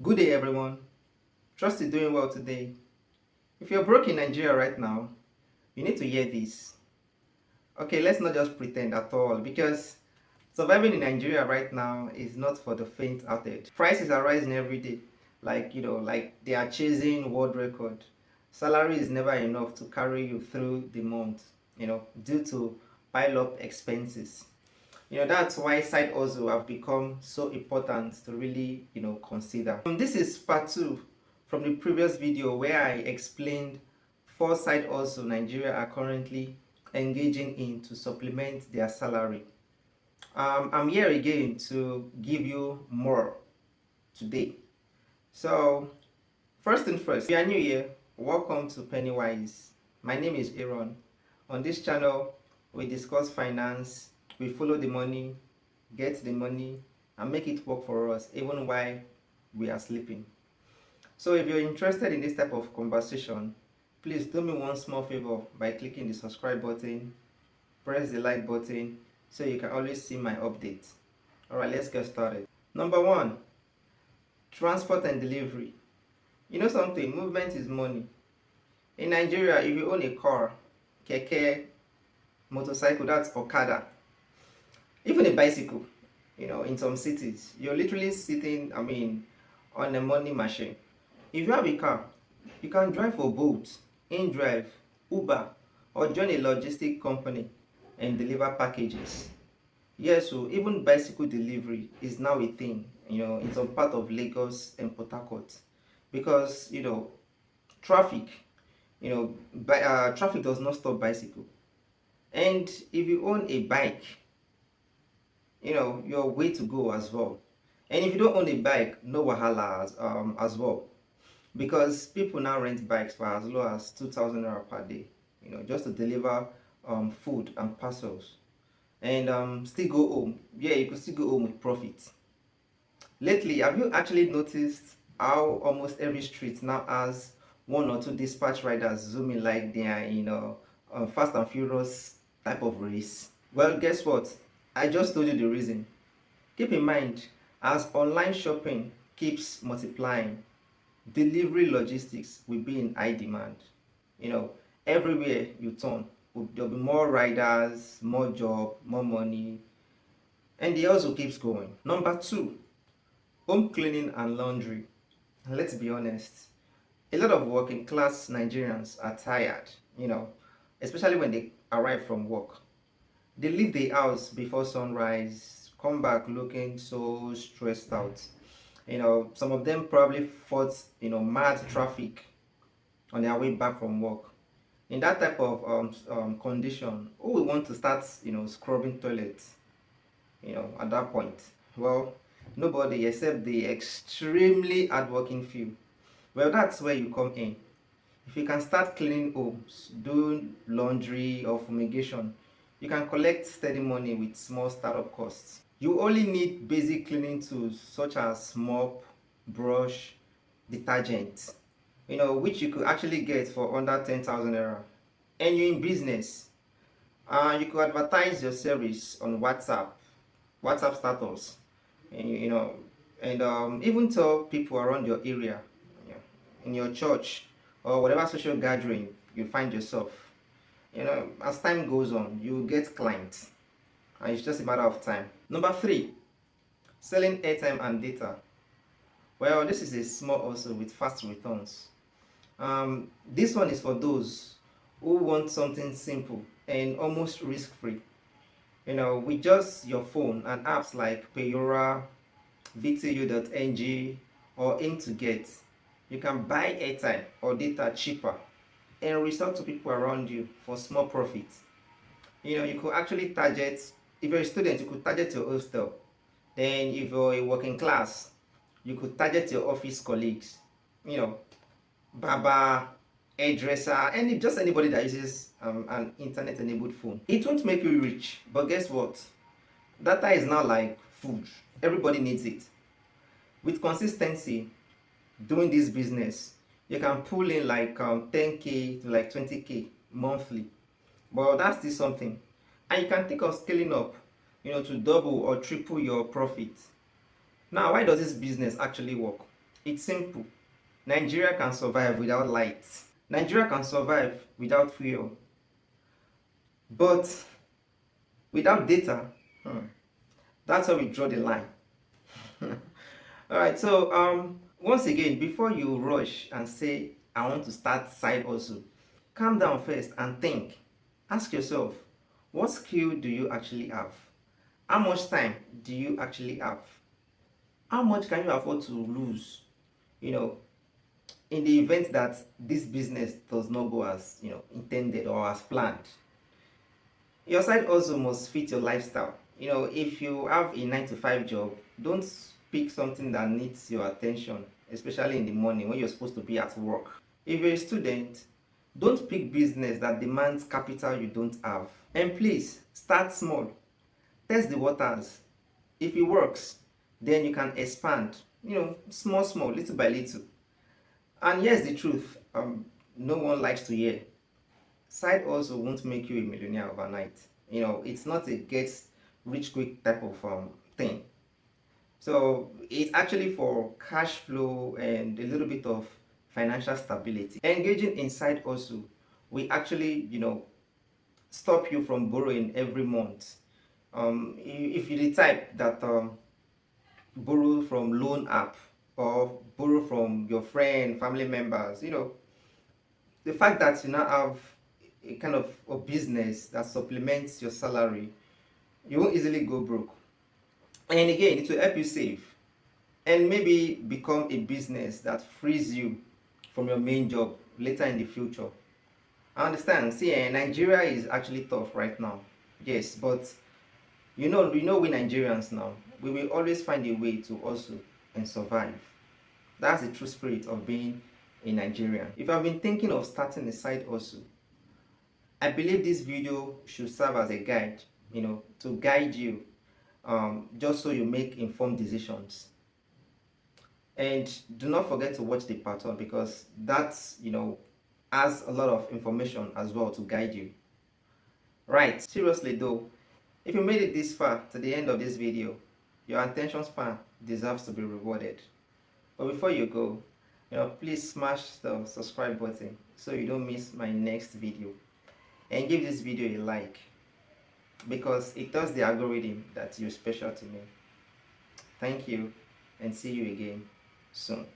Good day, everyone. Trust you're doing well today. If you're broke in Nigeria right now, you need to hear this. Okay, let's not just pretend at all because surviving in Nigeria right now is not for the faint-hearted. Prices are rising every day, like they are chasing world record. Salary is never enough to carry you through the month, due to pile up expenses. That's why side hustle have become so important to really consider. This is part 2 from the previous video where I explained 4 side hustle Nigeria are currently engaging in to supplement their salary. I'm here again to give you more today. So first thing first, if you are new here, welcome to Pennywise. My name is Aaron. On this channel we discuss finance, we follow the money, get the money, and make it work for us even while we are sleeping. So if you're interested in this type of conversation, please do me one small favor by clicking the subscribe button, press the like button so you can always see my updates. Alright, let's get started. Number 1, transport and delivery. You know something, movement is money. In Nigeria, if you own a car, keke, motorcycle, that's Okada, even a bicycle, in some cities, you're literally sitting, on a money machine. If you have a car, you can drive for Bolt, InDrive, Uber, or join a logistic company and deliver packages. Yes, so even bicycle delivery is now a thing, in some part of Lagos and Port Harcourt, because traffic, traffic does not stop bicycle. And if you own a bike, you're way to go as well. And if you don't own a bike, no wahala as well, because people now rent bikes for as low as 2,000 naira per day, just to deliver food and parcels, and still go home. Yeah, you could still go home with profit. Lately, have you actually noticed how almost every street now has one or two dispatch riders zooming like they are in a Fast and Furious type of race? Well, guess what? I just told you the reason. Keep in mind, as online shopping keeps multiplying, delivery logistics will be in high demand. Everywhere you turn, there'll be more riders, more job, more money, and it also keeps going. Number 2, home cleaning and laundry. Let's be honest, a lot of working class Nigerians are tired, especially when they arrive from work. They leave the house before sunrise, come back looking so stressed out. Some of them probably fought, mad traffic on their way back from work. In that type of condition, who will want to start, scrubbing toilets, at that point? Well, nobody except the extremely hardworking few. Well, that's where you come in. If you can start cleaning homes, doing laundry or fumigation, you can collect steady money with small startup costs. You only need basic cleaning tools such as mop, brush, detergent, which you could actually get for under 10,000 naira. And you're in business, you could advertise your service on WhatsApp status, and even tell people around your area, in your church or whatever social gathering you find yourself. As time goes on, you get clients, and it's just a matter of time. Number 3, selling airtime and data. Well, this is a small also with fast returns. This one is for those who want something simple and almost risk-free. With just your phone and apps like Payora, VTU.ng, or Aim2Get, you can buy airtime or data cheaper and resell to people around you for small profits. You could actually target, if you're a student, you could target your hostel. Then if you're a working class, you could target your office colleagues, barber, hairdresser, and just anybody that uses an internet-enabled phone. It won't make you rich, but guess what? Data is now like food. Everybody needs it. With consistency, doing this business, you can pull in like 10k to like 20k monthly. But that's still something. And you can think of scaling up, to double or triple your profit. Now, why does this business actually work? It's simple. Nigeria can survive without light. Nigeria can survive without fuel. But without data, hmm, that's how we draw the line. All right, so once again, before you rush and say, I want to start side hustle, calm down first and think. Ask yourself, what skill do you actually have? How much time do you actually have? How much can you afford to lose? You know, in the event that this business does not go as intended or as planned. Your side also must fit your lifestyle. If you have a 9 to 5 job, don't pick something that needs your attention, especially in the morning when you're supposed to be at work. If you're a student, don't pick business that demands capital you don't have. And please start small. Test the waters. If it works, then you can expand. Small, small, little by little. And here's the truth. No one likes to hear. Side also won't make you a millionaire overnight. It's not a get rich quick type of thing. So it's actually for cash flow and a little bit of financial stability. Engaging in side also will actually, stop you from borrowing every month. If you're the type that borrow from loan app or borrow from your friend, family members, the fact that you now have a kind of a business that supplements your salary, you won't easily go broke. And again, it will help you save and maybe become a business that frees you from your main job later in the future. I understand. See, Nigeria is actually tough right now. Yes, but we Nigerians now, we will always find a way to hustle and survive. That's the true spirit of being a Nigerian. If I've been thinking of starting a side hustle, I believe this video should serve as a guide, to guide you, just so you make informed decisions. And do not forget to watch the part one because that's, has a lot of information as well to guide you. Right, seriously though, if you made it this far to the end of this video, your attention span deserves to be rewarded. But before you go, please smash the subscribe button so you don't miss my next video. And give this video a like because it tells the algorithm that you're special to me. Thank you and see you again soon.